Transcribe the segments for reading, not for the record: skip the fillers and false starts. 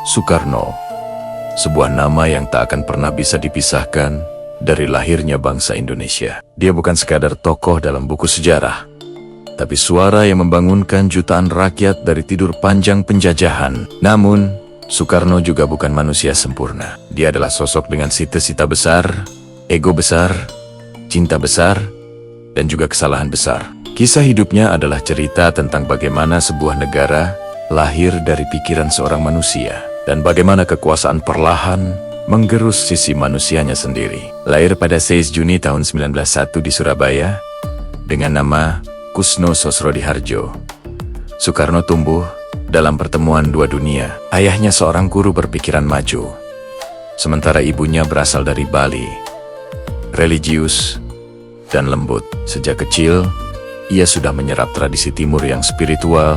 Soekarno, sebuah nama yang tak akan pernah bisa dipisahkan dari lahirnya bangsa Indonesia. Dia bukan sekadar tokoh dalam buku sejarah, tapi suara yang membangunkan jutaan rakyat dari tidur panjang penjajahan. Namun, Soekarno juga bukan manusia sempurna. Dia adalah sosok dengan cita-cita besar, ego besar, cinta besar, dan juga kesalahan besar. Kisah hidupnya adalah cerita tentang bagaimana sebuah negara lahir dari pikiran seorang manusia, dan bagaimana kekuasaan perlahan menggerus sisi manusianya sendiri. Lahir pada 6 Juni tahun 1901 di Surabaya, dengan nama Kusno Sosrodihardjo, Soekarno tumbuh dalam pertemuan dua dunia. Ayahnya seorang guru berpikiran maju, sementara ibunya berasal dari Bali, religius dan lembut. Sejak kecil, ia sudah menyerap tradisi timur yang spiritual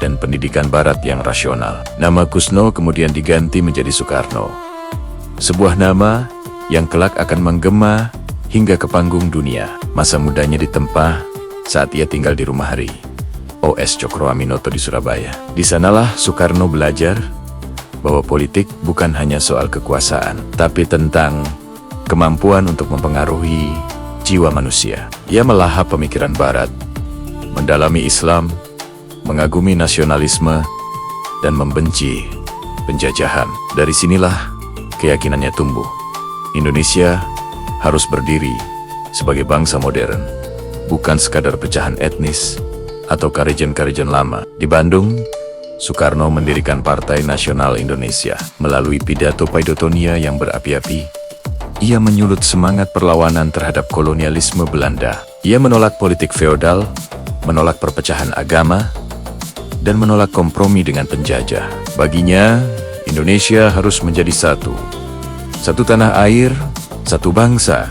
dan pendidikan barat yang rasional. Nama Kusno kemudian diganti menjadi Soekarno, sebuah nama yang kelak akan menggema hingga ke panggung dunia. Masa mudanya ditempa saat ia tinggal di rumah Hari O.S. Cokroaminoto di Surabaya. Di sanalah Soekarno belajar bahwa politik bukan hanya soal kekuasaan, tapi tentang kemampuan untuk mempengaruhi jiwa manusia. Ia melahap pemikiran barat, mendalami Islam, mengagumi nasionalisme, dan membenci penjajahan. Dari sinilah keyakinannya tumbuh. Indonesia harus berdiri sebagai bangsa modern, bukan sekadar pecahan etnis atau karijen-karijen lama. Di Bandung, Soekarno mendirikan Partai Nasional Indonesia. Melalui pidato Paidotonia yang berapi-api, ia menyulut semangat perlawanan terhadap kolonialisme Belanda. Ia menolak politik feodal, menolak perpecahan agama, dan menolak kompromi dengan penjajah. Baginya, Indonesia harus menjadi satu. Satu tanah air, satu bangsa,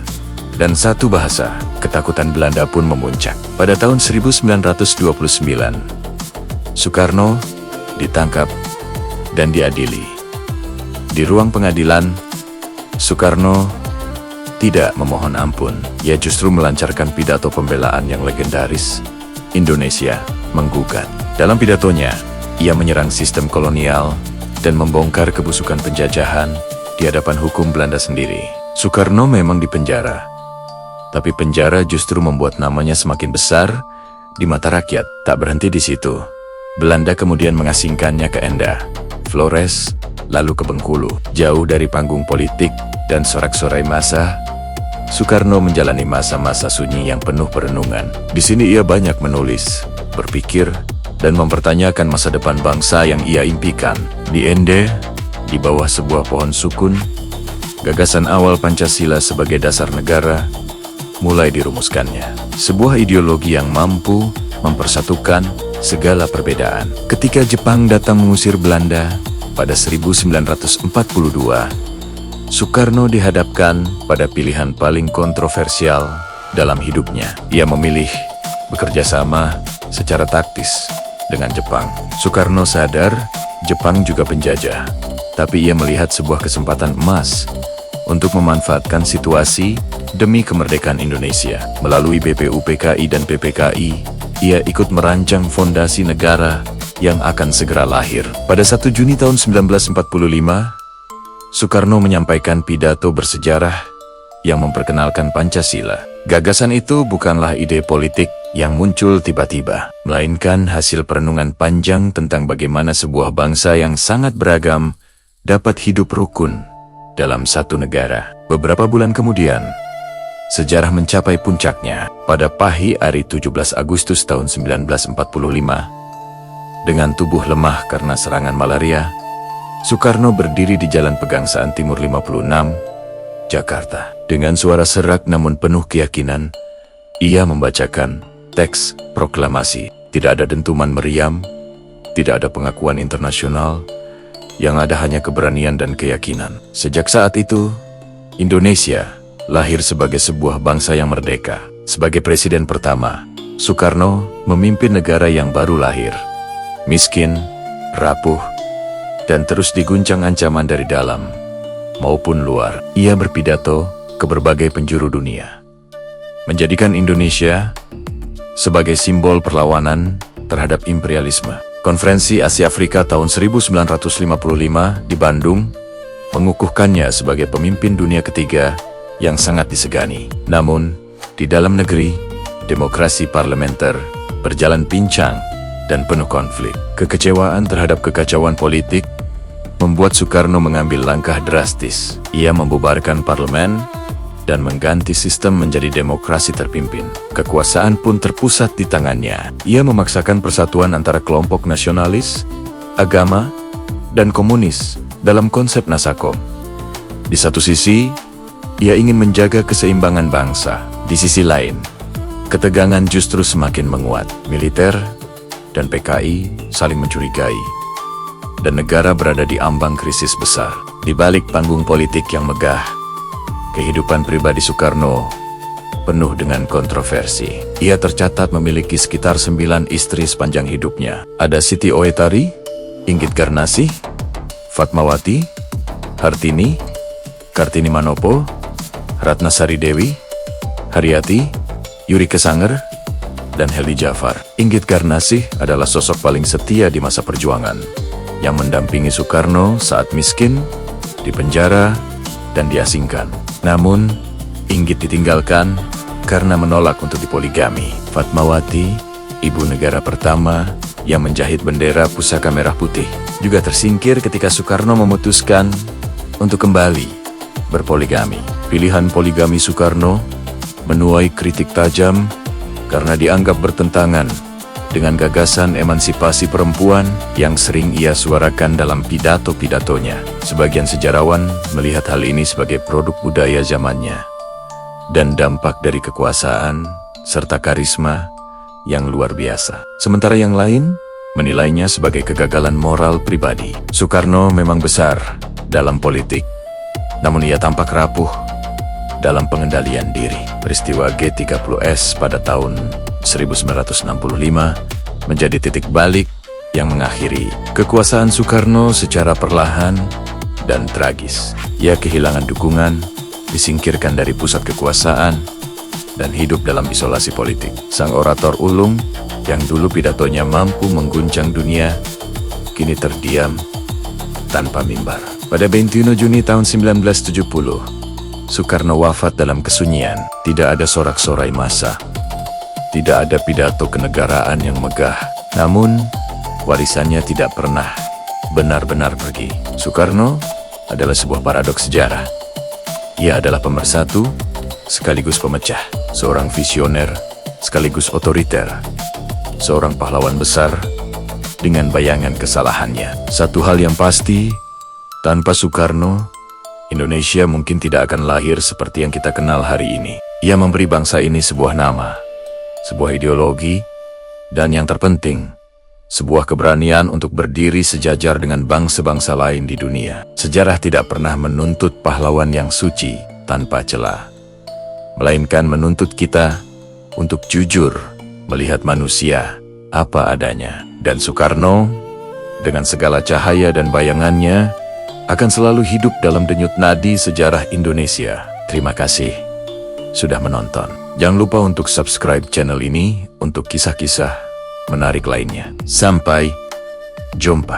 dan satu bahasa. Ketakutan Belanda pun memuncak. Pada tahun 1929, Soekarno ditangkap dan diadili. Di ruang pengadilan, Soekarno tidak memohon ampun. Ia justru melancarkan pidato pembelaan yang legendaris, Indonesia menggugat. Dalam pidatonya, ia menyerang sistem kolonial dan membongkar kebusukan penjajahan di hadapan hukum Belanda sendiri. Soekarno memang dipenjara, tapi penjara justru membuat namanya semakin besar di mata rakyat. Tak berhenti di situ, Belanda kemudian mengasingkannya ke Enda, Flores, lalu ke Bengkulu. Jauh dari panggung politik dan sorak-sorai massa, Soekarno menjalani masa-masa sunyi yang penuh perenungan. Di sini ia banyak menulis, berpikir, dan mempertanyakan masa depan bangsa yang ia impikan. Di Ende, di bawah sebuah pohon sukun, gagasan awal Pancasila sebagai dasar negara mulai dirumuskannya. Sebuah ideologi yang mampu mempersatukan segala perbedaan. Ketika Jepang datang mengusir Belanda pada 1942, Soekarno dihadapkan pada pilihan paling kontroversial dalam hidupnya. Ia memilih bekerja sama secara taktis dengan Jepang. Soekarno sadar Jepang juga penjajah, tapi ia melihat sebuah kesempatan emas untuk memanfaatkan situasi demi kemerdekaan Indonesia. Melalui BPUPKI dan PPKI, ia ikut merancang fondasi negara yang akan segera lahir. Pada 1 Juni tahun 1945, Soekarno menyampaikan pidato bersejarah yang memperkenalkan Pancasila. Gagasan itu bukanlah ide politik yang muncul tiba-tiba, melainkan hasil perenungan panjang tentang bagaimana sebuah bangsa yang sangat beragam dapat hidup rukun dalam satu negara. Beberapa bulan kemudian, sejarah mencapai puncaknya. Pada pagi hari 17 Agustus tahun 1945, dengan tubuh lemah karena serangan malaria, Soekarno berdiri di Jalan Pegangsaan Timur 56, Jakarta. Dengan suara serak namun penuh keyakinan, ia membacakan teks proklamasi. Tidak ada dentuman meriam, tidak ada pengakuan internasional, yang ada hanya keberanian dan keyakinan. Sejak saat itu, Indonesia lahir sebagai sebuah bangsa yang merdeka. Sebagai presiden pertama, Soekarno memimpin negara yang baru lahir, miskin, rapuh, dan terus diguncang ancaman dari dalam maupun luar. Ia berpidato ke berbagai penjuru dunia, menjadikan Indonesia sebagai simbol perlawanan terhadap imperialisme. Konferensi Asia Afrika tahun 1955 di Bandung mengukuhkannya sebagai pemimpin dunia ketiga yang sangat disegani. Namun, di dalam negeri, demokrasi parlementer berjalan pincang dan penuh konflik. Kekecewaan terhadap kekacauan politik membuat Soekarno mengambil langkah drastis. Ia membubarkan parlemen dan mengganti sistem menjadi demokrasi terpimpin. Kekuasaan pun terpusat di tangannya. Ia memaksakan persatuan antara kelompok nasionalis, agama, dan komunis dalam konsep Nasakom. Di satu sisi, ia ingin menjaga keseimbangan bangsa. Di sisi lain, ketegangan justru semakin menguat. Militer dan PKI saling mencurigai, dan negara berada di ambang krisis besar. Di balik panggung politik yang megah, kehidupan pribadi Soekarno penuh dengan kontroversi. Ia tercatat memiliki sekitar 9 istri sepanjang hidupnya. Ada Siti Oetari, Inggit Garnasih, Fatmawati, Hartini, Kartini Manopo, Ratnasari Dewi, Haryati, Yuri Kesanger, dan Heli Jafar. Inggit Garnasih adalah sosok paling setia di masa perjuangan, yang mendampingi Soekarno saat miskin, dipenjara, dan diasingkan. Namun, Inggit ditinggalkan karena menolak untuk dipoligami. Fatmawati, ibu negara pertama yang menjahit bendera pusaka merah putih, juga tersingkir ketika Soekarno memutuskan untuk kembali berpoligami. Pilihan poligami Soekarno menuai kritik tajam karena dianggap bertentangan dengan gagasan emansipasi perempuan yang sering ia suarakan dalam pidato-pidatonya. Sebagian sejarawan melihat hal ini sebagai produk budaya zamannya dan dampak dari kekuasaan serta karisma yang luar biasa. Sementara yang lain menilainya sebagai kegagalan moral pribadi. Soekarno memang besar dalam politik, namun ia tampak rapuh dalam pengendalian diri. Peristiwa G30S pada tahun 1965 menjadi titik balik yang mengakhiri kekuasaan Soekarno secara perlahan dan tragis. Ia kehilangan dukungan, disingkirkan dari pusat kekuasaan, dan hidup dalam isolasi politik. Sang orator ulung yang dulu pidatonya mampu mengguncang dunia, kini terdiam tanpa mimbar. Pada 21 Juni tahun 1970, Soekarno wafat dalam kesunyian. Tidak ada sorak-sorai massa, tidak ada pidato kenegaraan yang megah. Namun, warisannya tidak pernah benar-benar pergi. Soekarno adalah sebuah paradoks sejarah. Ia adalah pemersatu sekaligus pemecah, seorang visioner sekaligus otoriter, seorang pahlawan besar dengan bayangan kesalahannya. Satu hal yang pasti, tanpa Soekarno, Indonesia mungkin tidak akan lahir seperti yang kita kenal hari ini. Ia memberi bangsa ini sebuah nama, sebuah ideologi, dan yang terpenting, sebuah keberanian untuk berdiri sejajar dengan bangsa-bangsa lain di dunia. Sejarah tidak pernah menuntut pahlawan yang suci tanpa celah, melainkan menuntut kita untuk jujur melihat manusia apa adanya. Dan Soekarno, dengan segala cahaya dan bayangannya, akan selalu hidup dalam denyut nadi sejarah Indonesia. Terima kasih sudah menonton. Jangan lupa untuk subscribe channel ini untuk kisah-kisah menarik lainnya. Sampai jumpa.